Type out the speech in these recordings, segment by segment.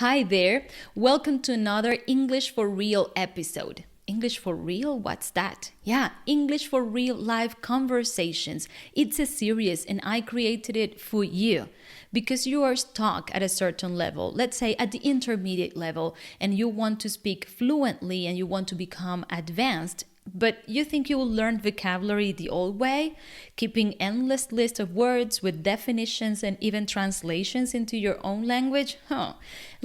Hi there. Welcome to another English for Real episode. English for Real? What's that? Yeah, English for Real live conversations. It's a series and I created it for you because you are stuck at a certain level, let's say at the intermediate level, and you want to speak fluently and you want to become advanced. But you think you will learn vocabulary the old way, keeping endless list of words with definitions and even translations into your own language?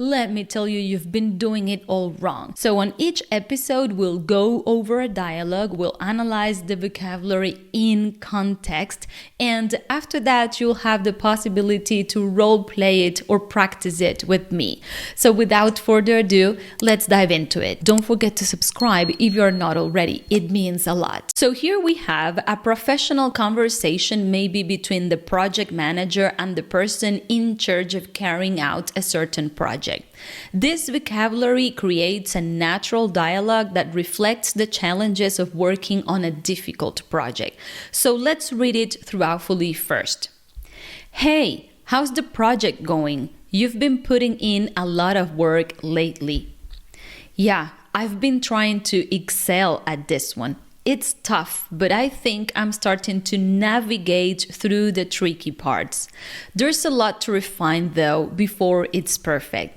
Let me tell you, you've been doing it all wrong. So on each episode, we'll go over a dialogue, we'll analyze the vocabulary in context, and after that, you'll have the possibility to role play it or practice it with me. So without further ado, let's dive into it. Don't forget to subscribe if you're not already. It means a lot. So here we have a professional conversation, maybe between the project manager and the person in charge of carrying out a certain project. This vocabulary creates a natural dialogue that reflects the challenges of working on a difficult project. So let's read it thoroughly first. Hey, how's the project going? You've been putting in a lot of work lately. Yeah, I've been trying to excel at this one. It's tough, but I think I'm starting to navigate through the tricky parts. There's a lot to refine though before it's perfect.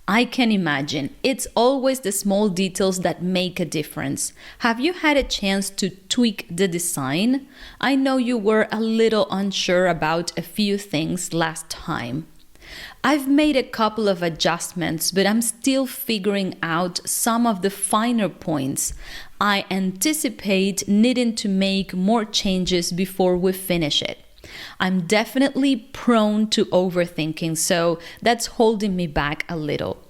I can imagine. It's always the small details that make a difference. Have you had a chance to tweak the design? I know you were a little unsure about a few things last time. I've made a couple of adjustments, but I'm still figuring out some of the finer points. I anticipate needing to make more changes before we finish it. I'm definitely prone to overthinking, so that's holding me back a little.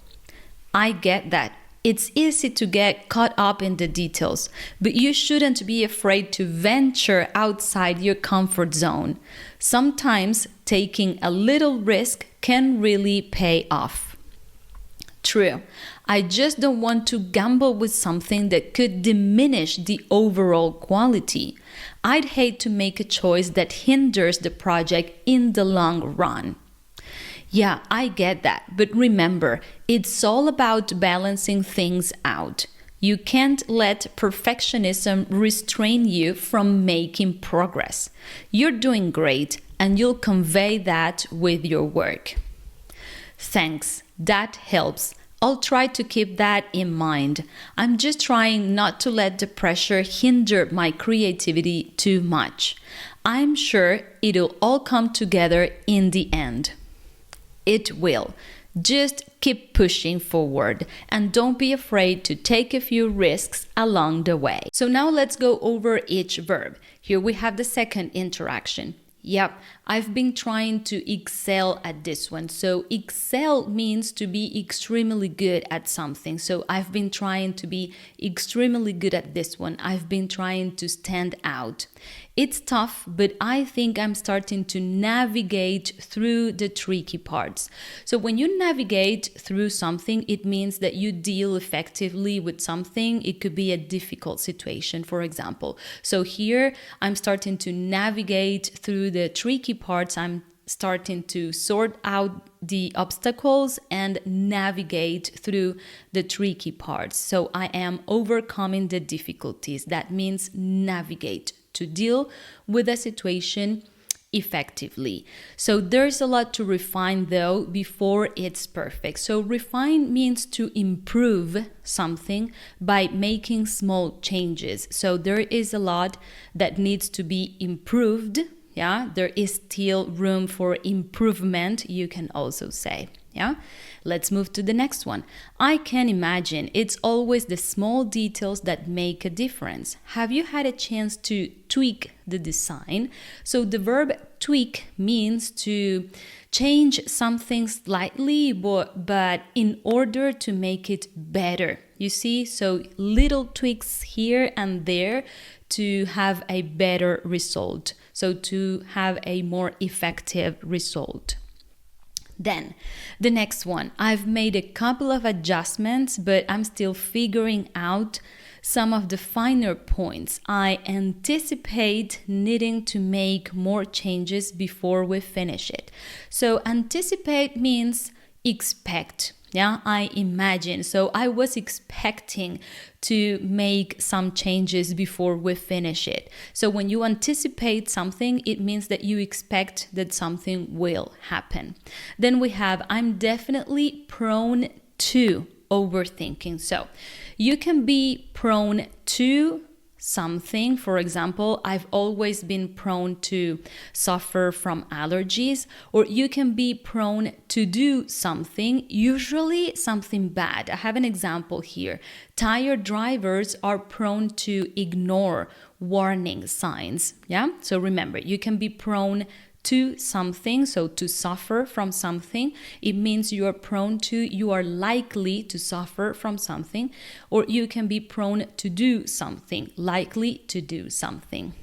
I get that. It's easy to get caught up in the details, but you shouldn't be afraid to venture outside your comfort zone. Sometimes taking a little risk can really pay off. True. I just don't want to gamble with something that could diminish the overall quality. I'd hate to make a choice that hinders the project in the long run. Yeah, I get that, but remember, it's all about balancing things out. You can't let perfectionism restrain you from making progress. You're doing great, and you'll convey that with your work. Thanks, that helps. I'll try to keep that in mind. I'm just trying not to let the pressure hinder my creativity too much. I'm sure it'll all come together in the end. It will. Just keep pushing forward and don't be afraid to take a few risks along the way. So now let's go over each verb. Here we have the second interaction. Yep, I've been trying to excel at this one. So excel means to be extremely good at something. So I've been trying to be extremely good at this one. I've been trying to stand out. It's tough, but I think I'm starting to navigate through the tricky parts. So when you navigate through something, it means that you deal effectively with something. It could be a difficult situation, for example. So here I'm starting to navigate through the tricky parts. I'm starting to sort out the obstacles and navigate through the tricky parts. So I am overcoming the difficulties. That means navigate, to deal with a situation effectively. So there's a lot to refine though before it's perfect. So refine means to improve something by making small changes. So there is a lot that needs to be improved. Yeah, there is still room for improvement, you can also say. Yeah, let's move to the next one. I can imagine. It's always the small details that make a difference. Have you had a chance to tweak the design? So the verb tweak means to change something slightly, but in order to make it better. You see, so little tweaks here and there to have a better result. So to have a more effective result. Then the next one, I've made a couple of adjustments, but I'm still figuring out some of the finer points. I anticipate needing to make more changes before we finish it. So anticipate means expect. Yeah, I imagine. So I was expecting to make some changes before we finish it. So when you anticipate something, it means that you expect that something will happen. Then we have, I'm definitely prone to overthinking. So you can be prone to something. For example, I've always been prone to suffer from allergies, or you can be prone to do something, usually something bad. I have an example here. Tired drivers are prone to ignore warning signs. Yeah, so remember, you can be prone to something, so to suffer from something, it means you are prone to, you are likely to suffer from something, or you can be prone to do something, likely to do something.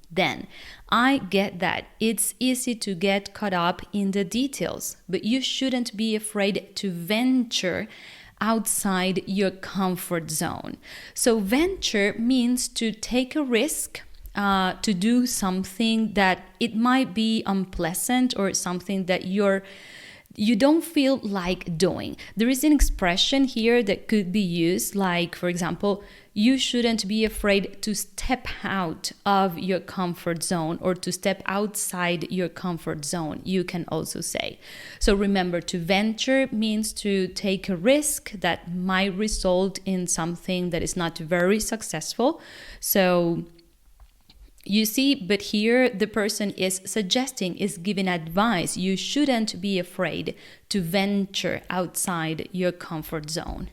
Then, I get that it's easy to get caught up in the details, but you shouldn't be afraid to venture outside your comfort zone. So venture means to take a risk, to do something that it might be unpleasant or something that you don't feel like doing. There is an expression here that could be used, like, for example, you shouldn't be afraid to step out of your comfort zone, or to step outside your comfort zone, you can also say. So remember, to venture means to take a risk that might result in something that is not very successful. So you see, but here the person is suggesting, is giving advice. You shouldn't be afraid to venture outside your comfort zone.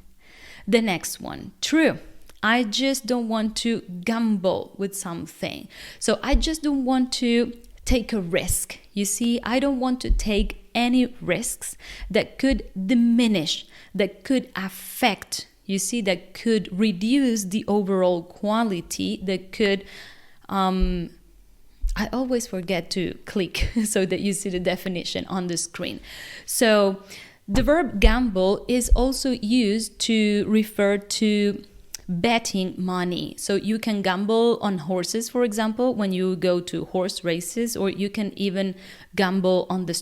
The next one, true. I just don't want to gamble with something. So I just don't want to take a risk. You see, I don't want to take any risks that could diminish, that could affect, you see, that could reduce the overall quality, that could I always forget to click so that you see the definition on the screen. So the verb gamble is also used to refer to betting money. So you can gamble on horses, for example, when you go to horse races, or you can even gamble on the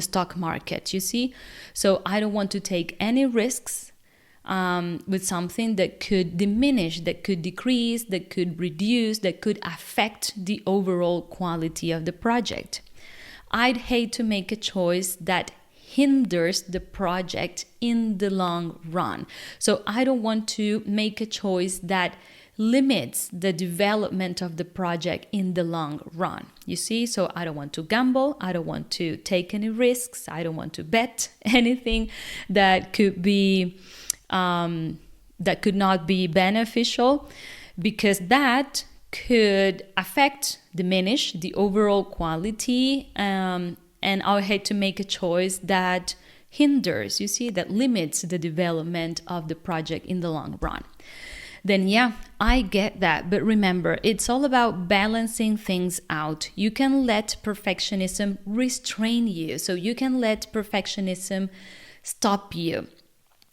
stock market, you see? So I don't want to take any risks with something that could diminish, that could decrease, that could reduce, that could affect the overall quality of the project. I'd hate to make a choice that hinders the project in the long run. So I don't want to make a choice that limits the development of the project in the long run. You see, so I don't want to gamble, I don't want to take any risks, I don't want to bet anything that could be that could not be beneficial, because that could affect, diminish the overall quality, and I hate to make a choice that hinders, you see, that limits the development of the project in the long run. Then yeah, I get that, but remember, it's all about balancing things out. You can let perfectionism restrain you, so you can let perfectionism stop you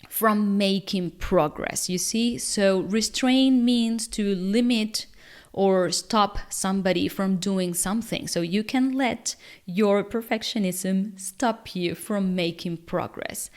from making progress, you see? So restrain means to limit or stop somebody from doing something. So you can let your perfectionism stop you from making progress.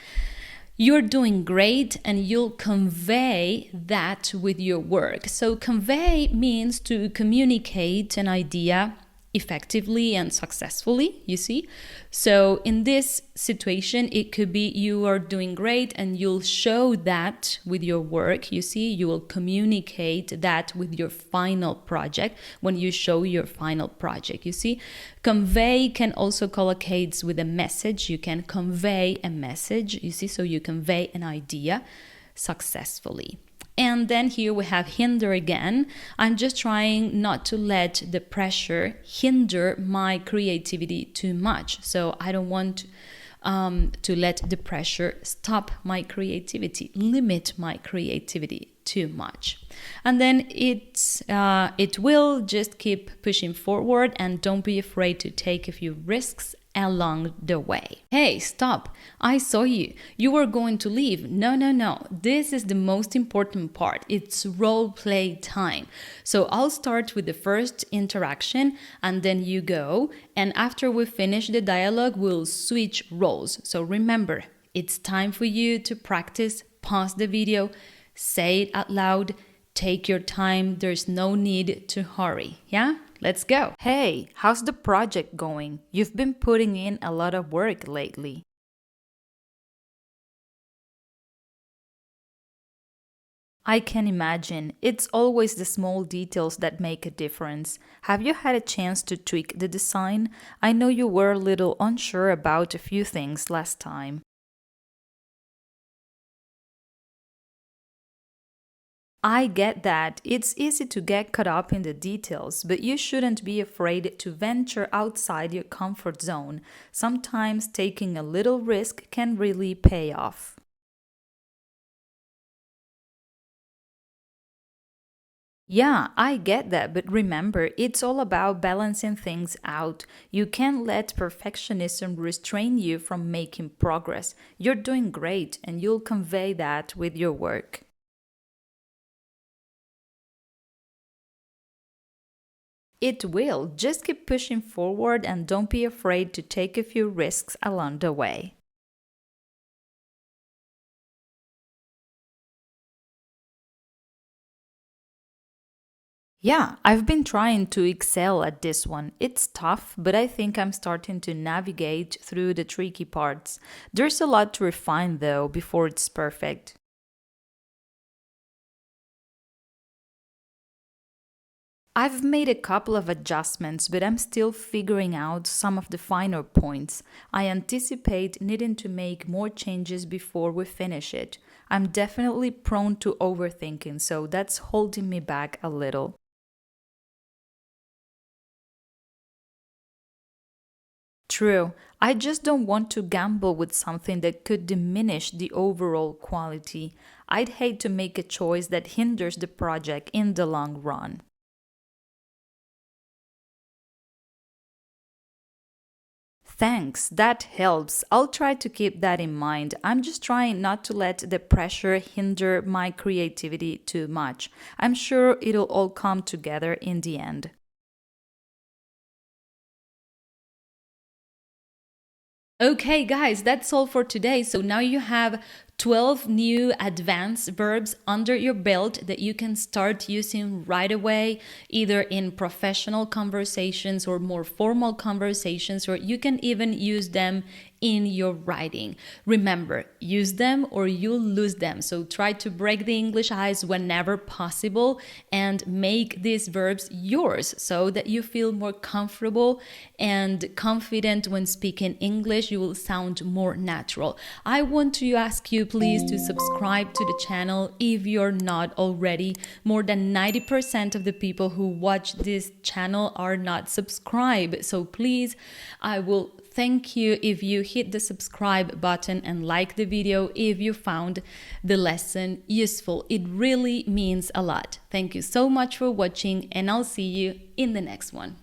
You're doing great, and you'll convey that with your work. So convey means to communicate an idea effectively and successfully, you see? So in this situation, it could be you are doing great, and you'll show that with your work, you see? You will communicate that with your final project when you show your final project, you see? Convey can also collocate with a message. You can convey a message, you see? So you convey an idea successfully. And then here we have hinder again. I'm just trying not to let the pressure hinder my creativity too much. So I don't want to let the pressure stop my creativity, limit my creativity too much. And then it will just keep pushing forward, and don't be afraid to take a few risks along the way. Hey, stop. I saw you. You were going to leave. No. This is the most important part. It's role play time. So I'll start with the first interaction, and then you go. And after we finish the dialogue, we'll switch roles. So remember, it's time for you to practice. Pause the video, say it out loud, take your time. There's no need to hurry. Yeah? Let's go. Hey, how's the project going? You've been putting in a lot of work lately. I can imagine. It's always the small details that make a difference. Have you had a chance to tweak the design? I know you were a little unsure about a few things last time. I get that. It's easy to get caught up in the details, but you shouldn't be afraid to venture outside your comfort zone. Sometimes taking a little risk can really pay off. Yeah, I get that, but remember, it's all about balancing things out. You can't let perfectionism restrain you from making progress. You're doing great, and you'll convey that with your work. It will. Just keep pushing forward and don't be afraid to take a few risks along the way. Yeah, I've been trying to excel at this one. It's tough, but I think I'm starting to navigate through the tricky parts. There's a lot to refine though before it's perfect. I've made a couple of adjustments, but I'm still figuring out some of the finer points. I anticipate needing to make more changes before we finish it. I'm definitely prone to overthinking, so that's holding me back a little. True. I just don't want to gamble with something that could diminish the overall quality. I'd hate to make a choice that hinders the project in the long run. Thanks, that helps. I'll try to keep that in mind. I'm just trying not to let the pressure hinder my creativity too much. I'm sure it'll all come together in the end. Okay, guys, that's all for today. So now you have 12 new advanced verbs under your belt that you can start using right away, either in professional conversations or more formal conversations, or you can even use them in your writing. Remember, use them or you'll lose them. So try to break the English ice whenever possible and make these verbs yours so that you feel more comfortable and confident when speaking English. You will sound more natural. I want to ask you please to subscribe to the channel if you're not already. More than 90% of the people who watch this channel are not subscribed. So please, I will thank you if you hit the subscribe button and like the video if you found the lesson useful. It really means a lot. Thank you so much for watching, and I'll see you in the next one.